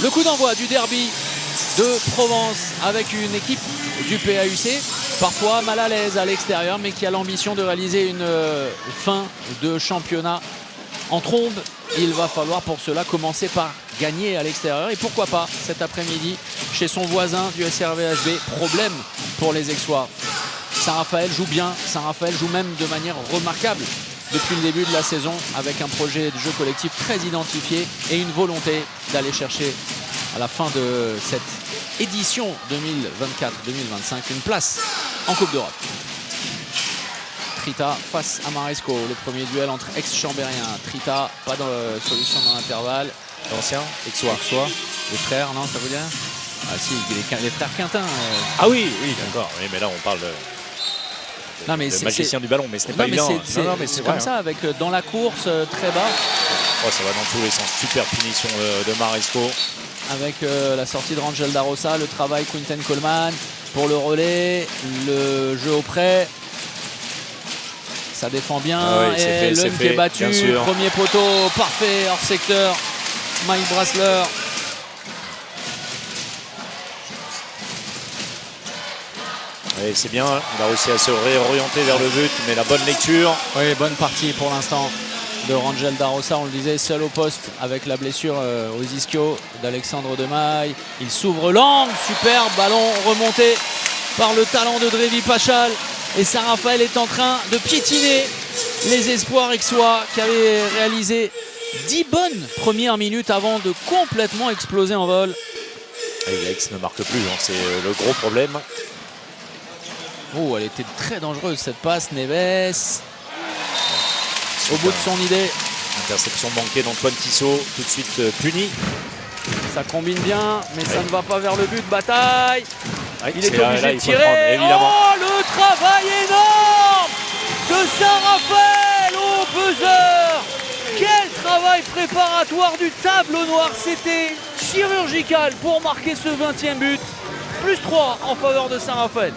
Le coup d'envoi du derby de Provence avec une équipe du PAUC, parfois mal à l'aise à l'extérieur, mais qui a l'ambition de réaliser une fin de championnat en trombe. Il va falloir pour cela commencer par gagner à l'extérieur. Et pourquoi pas cet après-midi chez son voisin du SRVHB. Problème pour les Aixois. Saint-Raphaël joue bien, Saint-Raphaël joue même de manière remarquable depuis le début de la saison, avec un projet de jeu collectif très identifié et une volonté d'aller chercher à la fin de cette édition 2024-2025 une place en Coupe d'Europe. Trita face à Maresco, le premier duel entre ex-chambériens. Trita, pas de solution dans l'intervalle. L'ancien, Aixois. Les frères, non, ça veut dire? Ah si, les frères Quintin. Ah oui, oui, d'accord. Oui, mais là, on parle de... Non, mais le magicien du ballon, mais ce n'est pas évident. C'est comme ça, avec dans la course très bas. Oh, ça va dans tous les sens. Super punition de Maresco. Avec la sortie de Rangel Darossa, le travail Quinten Coleman pour le relais, le jeu au près. Ça défend bien. Ah oui, et l'homme qui est battu. Premier poteau, parfait, hors secteur. Mike Brassler. Oui, c'est bien, il a réussi à se réorienter vers le but, mais la bonne lecture. Oui, bonne partie pour l'instant de Rangel Darossa, on le disait, seul au poste avec la blessure aux ischio d'Alexandre Demaille. Il s'ouvre l'angle, superbe, ballon remonté par le talent de Drévi Pachal. Et Saint-Raphaël est en train de piétiner les espoirs aixois qui avaient réalisé 10 bonnes premières minutes avant de complètement exploser en vol. Et l'Aix ne marque plus, hein, c'est le gros problème. Oh, elle était très dangereuse cette passe, Neves. Au bout de son idée. Interception manquée d'Antoine Tissot, tout de suite puni. Ça combine bien, mais ça ne va pas vers le but. Bataille. Oui, il est obligé de tirer. Prendre, évidemment. Oh, le travail énorme de Saint-Raphaël au buzzer. Quel travail préparatoire du tableau noir. C'était chirurgical pour marquer ce 20e but. Plus 3 en faveur de Saint-Raphaël.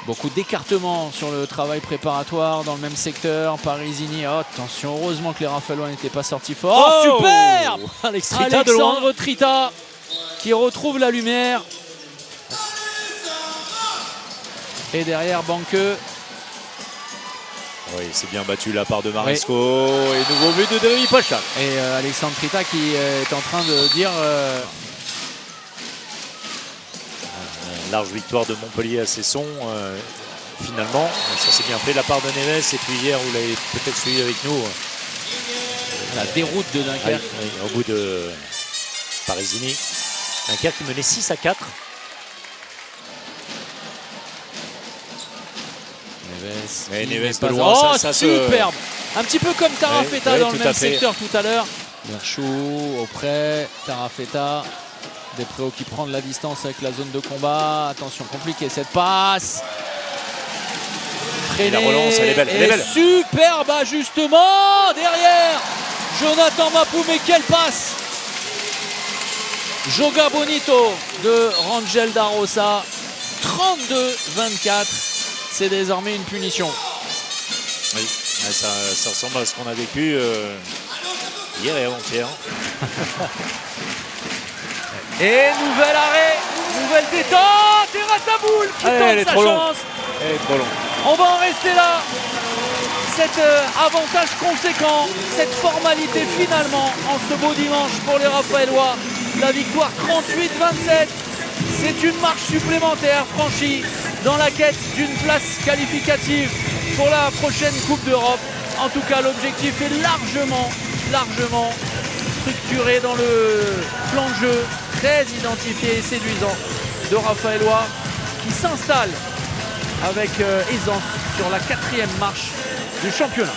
Beaucoup d'écartement sur le travail préparatoire dans le même secteur. Parisini, oh, attention, heureusement que les Raphaëlois n'étaient pas sortis fort. Oh, superbe Alexandre Trita qui retrouve la lumière. Et derrière, Banqueux. Oui, c'est bien battu la part de Maresco. Oui. Et nouveau but de Drévi Pachal. Et Alexandre Trita qui est en train de dire... large victoire de Montpellier à Cesson, finalement, ça s'est bien fait de la part de Neves. Et puis hier, vous l'avez peut-être suivi avec nous. La déroute de Dunkerque. Oui, au bout de Parisini. Dunkerque qui menait 6-4. Neves de loin. Oh, ça superbe. Un petit peu comme Tarafeta dans le même secteur tout à l'heure. Merchou auprès, Tarafeta. Despréaux qui prend de la distance avec la zone de combat. Attention, compliqué cette passe. La relance, elle est belle. Elle est belle. Superbe ajustement derrière. Jonathan Mapou, mais quelle passe. Joga Bonito de Rangel Darossa. 32-24. C'est désormais une punition. Oui, ça ressemble à ce qu'on a vécu hier et avant-hier. Et nouvel arrêt, nouvelle détente, et Rataboul qui tente sa chance. Elle est trop longue. On va en rester là. Cet avantage conséquent, cette formalité finalement en ce beau dimanche pour les Raphaëlois. La victoire 38-27, c'est une marche supplémentaire franchie dans la quête d'une place qualificative pour la prochaine Coupe d'Europe. En tout cas, l'objectif est largement structuré dans le plan de jeu, très identifié et séduisant de Raphaëlois qui s'installe avec aisance sur la 4e marche du championnat.